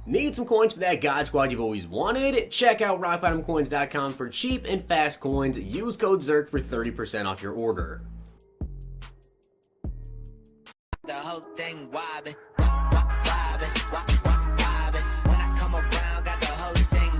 Need some coins for that God Squad you've always wanted? Check out rockbottomcoins.com for cheap and fast coins. Use code ZIRK for 30% off your order. The whole thing wobbin', wobbin', wobbin'. When I come around, got the whole thing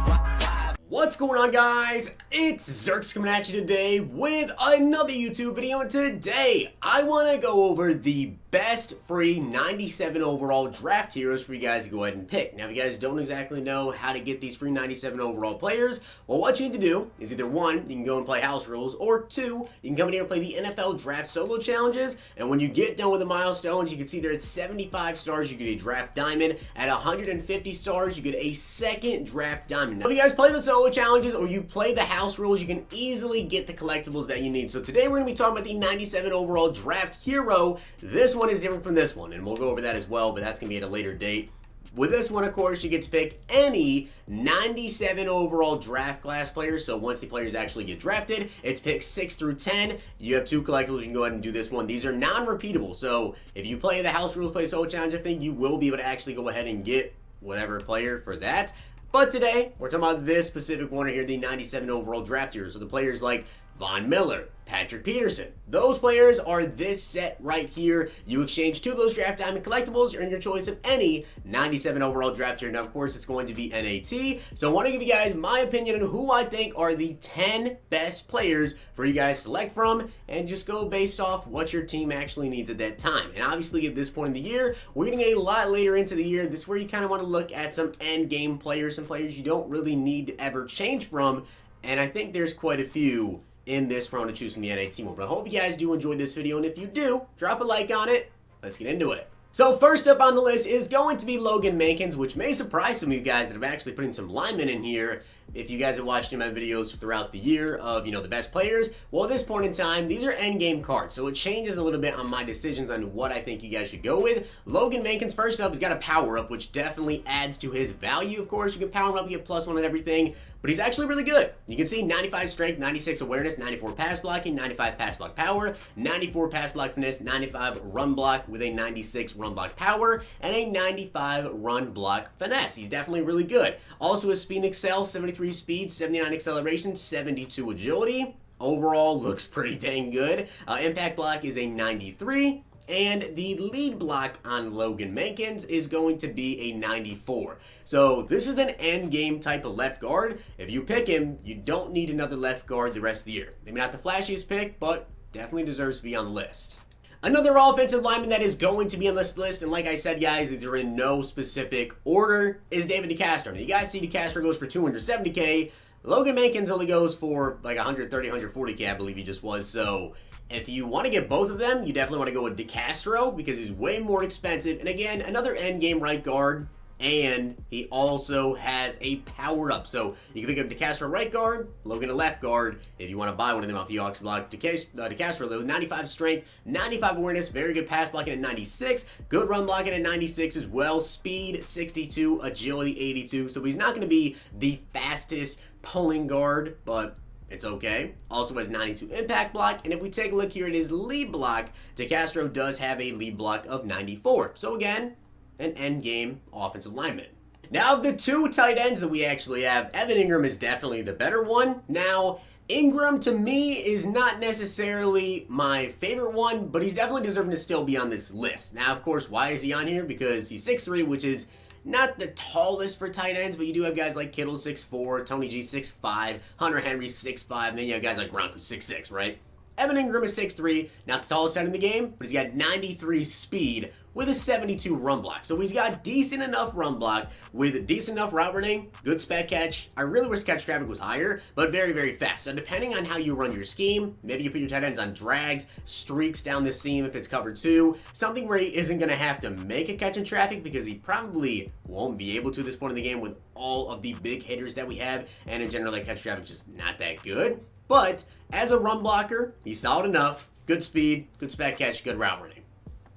wobbin'. What's going on, guys? It's Zirksee coming at you today with another YouTube video, and today I want to go over the best free 97 overall draft heroes for you guys to go ahead and pick. Now, if you guys don't exactly know how to get these free 97 overall players, well, what you need to do is either one, you can go and play house rules, or two, you can come in here and play the NFL draft solo challenges, and when you get done with the milestones, you can see there at 75 stars, you get a draft diamond. At 150 stars, you get a second draft diamond. Now, if you guys play the solo challenges or you play the house rules, you can easily get the collectibles that you need. So today we're going to be talking about the 97 overall draft hero. This one is different from this one, and we'll go over that as well, but that's going to be at a later date. With this one, of course, you get to pick any 97 overall draft class players. So once the players actually get drafted, it's picked 6 through 10. You have 2 collectibles. You can go ahead and do this one. These are non-repeatable. So if you play the house rules, play solo challenge, I think you will be able to actually go ahead and get whatever player for that. But today, we're talking about this specific one right here, the 97 overall draft hero. So the players like Von Miller, Patrick Peterson. Those players are this set right here. You exchange 2 of those draft diamond collectibles. You're in your choice of any 97 overall draft hero. Now, of course, it's going to be NAT. So I want to give you guys my opinion on who I think are the 10 best players for you guys to select from, and just go based off what your team actually needs at that time. And obviously, at this point in the year, we're getting a lot later into the year. This is where you kind of want to look at some end game players, some players you don't really need to ever change from. And I think there's quite a few in this round to choose from the NAT one. But I hope you guys do enjoy this video, and if you do, drop a like on it. Let's get into it. So first up on the list is going to be Logan Mankins, which may surprise some of you guys that have actually put in some linemen in here. If you guys have watched my videos throughout the year of, the best players, well, at this point in time, these are endgame cards. So it changes a little bit on my decisions on what I think you guys should go with. Logan Mankins, first up, has got a power up, which definitely adds to his value. Of course, you can power him up, you get +1 and everything, but he's actually really good. You can see 95 strength, 96 awareness, 94 pass blocking, 95 pass block power, 94 pass block finesse, 95 run block with a 96 run block power, and a 95 run block finesse. He's definitely really good. Also, his speed and excel, 73 speed, 79 acceleration, 72 agility. Overall, looks pretty dang good. Impact block is a 93. And the lead block on Logan Mankins is going to be a 94. So this is an end game type of left guard. If you pick him, you don't need another left guard the rest of the year. Maybe not the flashiest pick, but definitely deserves to be on the list. Another offensive lineman that is going to be on this list, and like I said, guys, these are in no specific order, is David DeCastro. Now, you guys see DeCastro goes for 270K. Logan Mankins only goes for like 130, 140K, I believe he just was. So if you want to get both of them, you definitely want to go with DeCastro because he's way more expensive. And again, another endgame right guard, and he also has a power up. So you can pick up DeCastro right guard, Logan a left guard. If you want to buy one of them off the auction block, DeCastro though, 95 strength, 95 awareness, very good pass blocking at 96, good run blocking at 96 as well, speed 62, agility 82. So he's not going to be the fastest pulling guard, but it's okay. Also has 92 impact block, and if we take a look here at his lead block, DeCastro does have a lead block of 94. So again, an end game offensive lineman. Now, of the 2 tight ends that we actually have, Evan Ingram is definitely the better one. Now, Ingram to me is not necessarily my favorite one, but he's definitely deserving to still be on this list. Now, of course, why is he on here? Because he's 6'3", which is not the tallest for tight ends, but you do have guys like Kittle 6'4", Tony G 6'5", Hunter Henry 6'5", and then you have guys like Gronk who's 6'6", right? Evan Ingram is 6'3", not the tallest tight end in the game, but he's got 93 speed with a 72 run block. So he's got decent enough run block with decent enough route running, good spec catch. I really wish catch traffic was higher, but very, very fast. So depending on how you run your scheme, maybe you put your tight ends on drags, streaks down the seam if it's covered 2, something where he isn't going to have to make a catch in traffic because he probably won't be able to at this point in the game with all of the big hitters that we have, and in general, like catch traffic is just not that good. But as a run blocker, he's solid enough, good speed, good spec catch, good route running.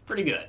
Pretty good.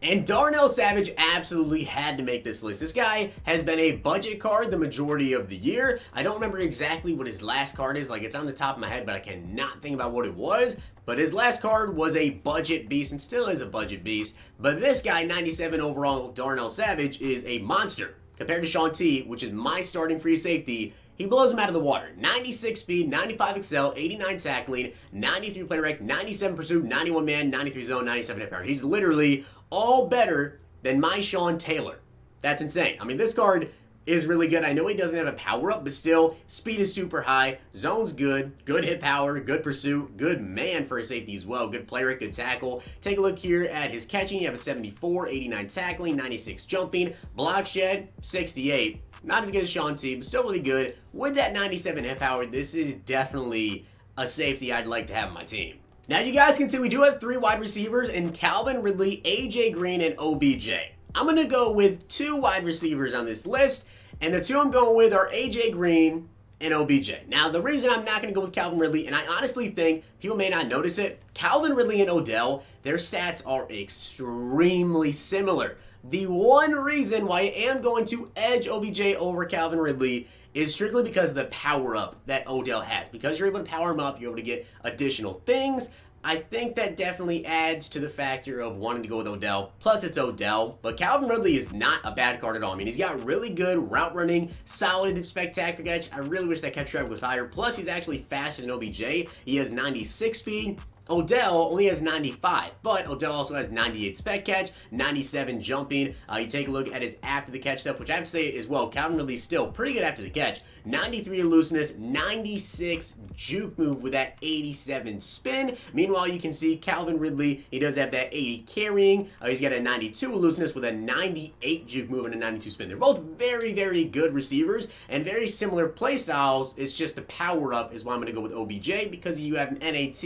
And Darnell Savage absolutely had to make this list. This guy has been a budget card the majority of the year. I don't remember exactly what his last card is. Like, it's on the top of my head, but I cannot think about what it was. But his last card was a budget beast and still is a budget beast. But this guy, 97 overall Darnell Savage, is a monster. Compared to Sean T, which is my starting free safety, he blows him out of the water. 96 speed, 95 excel, 89 tackling, 93 play rec, 97 pursuit, 91 man, 93 zone, 97 hit power. He's literally all better than my Sean Taylor. That's insane. I mean, this card is really good. I know he doesn't have a power up, but still, speed is super high. Zone's good. Good hit power, good pursuit, good man for a safety as well. Good play rec, good tackle. Take a look here at his catching. You have a 74, 89 tackling, 96 jumping, block shed, 68. Not as good as Sean T, but still really good. With that 97 hit power, this is definitely a safety I'd like to have on my team. Now, you guys can see we do have 3 wide receivers in Calvin Ridley, AJ Green, and OBJ. I'm going to go with 2 wide receivers on this list, and the 2 I'm going with are AJ Green and OBJ. Now, the reason I'm not going to go with Calvin Ridley, and I honestly think people may not notice it, Calvin Ridley and Odell, their stats are extremely similar. The one reason why I am going to edge OBJ over Calvin Ridley is strictly because of the power-up that Odell has. Because you're able to power him up, you're able to get additional things. I think that definitely adds to the factor of wanting to go with Odell. Plus, it's Odell. But Calvin Ridley is not a bad card at all. I mean, he's got really good route running, solid, spectacular catch. I really wish that catch drive was higher. Plus, he's actually faster than OBJ. He has 96 speed. Odell only has 95, but Odell also has 98 spec catch, 97 jumping. You take a look at his after the catch stuff, which I have to say as well, Calvin Ridley's still pretty good after the catch. 93 elusiveness, 96 juke move with that 87 spin. Meanwhile, you can see Calvin Ridley, he does have that 80 carrying. He's got a 92 elusiveness with a 98 juke move and a 92 spin. They're both very, very good receivers and very similar play styles. It's just the power up is why I'm going to go with OBJ, because you have an NAT.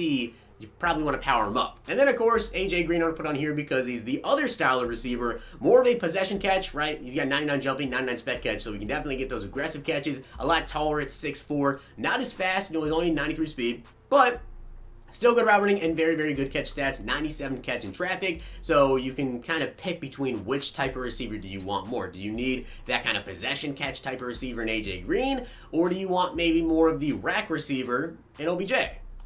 You probably want to power him up. And then, of course, AJ Green I want to put on here because he's the other style of receiver. More of a possession catch, right? He's got 99 jumping, 99 spec catch, so we can definitely get those aggressive catches. A lot taller at 6'4". Not as fast, he's only 93 speed, but still good route running and very, very good catch stats. 97 catch in traffic, so you can kind of pick between which type of receiver do you want more. Do you need that kind of possession catch type of receiver in AJ Green, or do you want maybe more of the rack receiver in OBJ?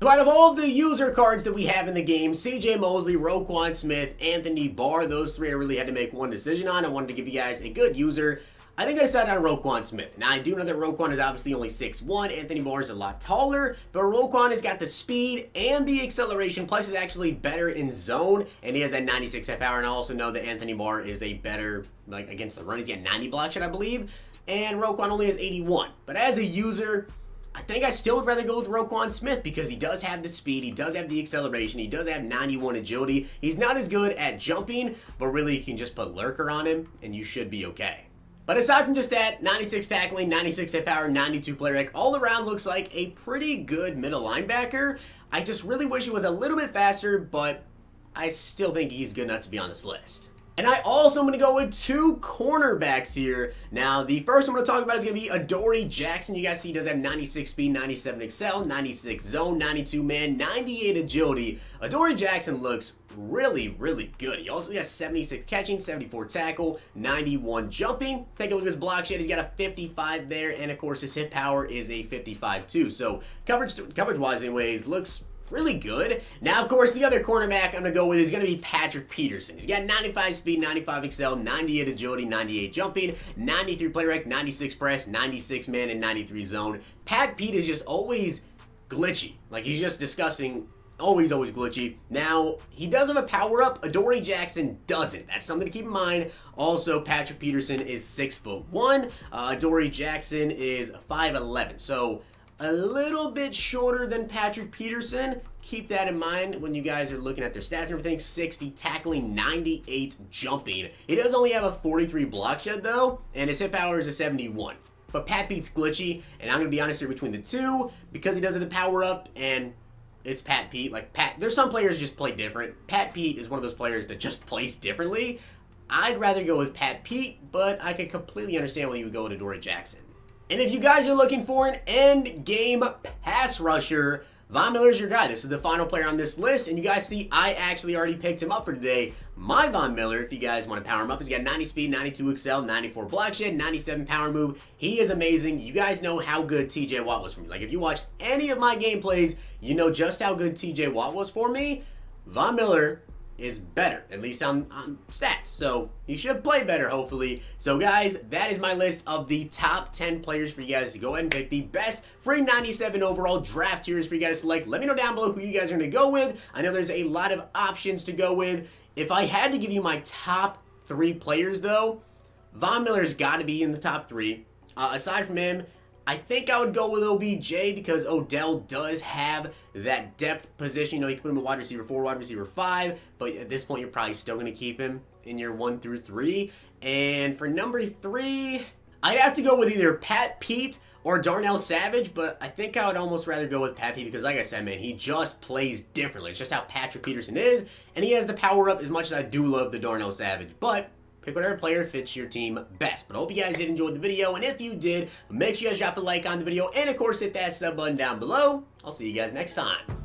So out of all of the user cards that we have in the game, CJ Mosley, Roquan Smith, Anthony Barr, those 3 I really had to make one decision on. I wanted to give you guys a good user. I think I decided on Roquan Smith. Now, I do know that Roquan is obviously only 6'1". Anthony Barr is a lot taller, but Roquan has got the speed and the acceleration, plus he's actually better in zone, and he has that 96 hit power, and I also know that Anthony Barr is a better, like, against the run. He's got 90 block shot, I believe, and Roquan only has 81. But as a user, I think I still would rather go with Roquan Smith because he does have the speed, he does have the acceleration, he does have 91 agility. He's not as good at jumping, but really you can just put lurker on him and you should be okay. But aside from just that, 96 tackling, 96 hit power, 92 play rec, all around looks like a pretty good middle linebacker. I just really wish he was a little bit faster, but I still think he's good enough to be on this list. And I also am going to go with 2 cornerbacks here. Now, the first I'm going to talk about is going to be Adoree Jackson. You guys see he does have 96 speed, 97 excel, 96 zone, 92 man, 98 agility. Adoree Jackson looks really, really good. He also has 76 catching, 74 tackle, 91 jumping. Take a look at his block shed. He's got a 55 there, and of course his hit power is a 55 too. So coverage-wise anyways, looks really good. Now, of course, the other cornerback I'm going to go with is going to be Patrick Peterson. He's got 95 speed, 95 excel, 98 agility, 98 jumping, 93 play rec, 96 press, 96 man, and 93 zone. Pat Pete is just always glitchy. Like, he's just disgusting. Always glitchy. Now, he does have a power-up. Adoree Jackson doesn't. That's something to keep in mind. Also, Patrick Peterson is 6'1". Adoree Jackson is 5'11". So, a little bit shorter than Patrick Peterson. Keep that in mind when you guys are looking at their stats and everything. 60 tackling, 98 jumping. He does only have a 43 block shed though, and his hit power is a 71. But Pat Pete's glitchy, and I'm going to be honest here between the two, because he does have the power up, and it's Pat Pete. Like, there's some players just play different. Pat Pete is one of those players that just plays differently. I'd rather go with Pat Pete, but I could completely understand why you would go with Adoree Jackson. And if you guys are looking for an end game pass rusher, Von Miller's your guy. This is the final player on this list, and you guys see I actually already picked him up for today. My Von Miller, if you guys want to power him up, he's got 90 speed, 92 excel, 94 block shed, 97 power move. He is amazing. You guys know how good TJ Watt was for me. Like, if you watch any of my gameplays, you know just how good TJ Watt was for me. Von Miller is better, at least on stats. So he should play better, hopefully. So guys, that is my list of the top 10 players for you guys to go ahead and pick. The best free 97 overall draft tiers for you guys to select. Let me know down below who you guys are going to go with. I know there's a lot of options to go with. If I had to give you my top 3 players, though, Von Miller's got to be in the top 3. Aside from him, I think I would go with OBJ because Odell does have that depth position. You know, you can put him at wide receiver 4, wide receiver 5, but at this point, you're probably still going to keep him in your 1 through 3. And for number 3, I'd have to go with either Pat Pete or Darnell Savage, but I think I would almost rather go with Pat Pete because, like I said, man, he just plays differently. It's just how Patrick Peterson is, and he has the power up as much as I do love the Darnell Savage. But pick whatever player fits your team best. But I hope you guys did enjoy the video, and if you did, make sure you guys drop a like on the video, and of course hit that sub button down below. I'll see you guys next time.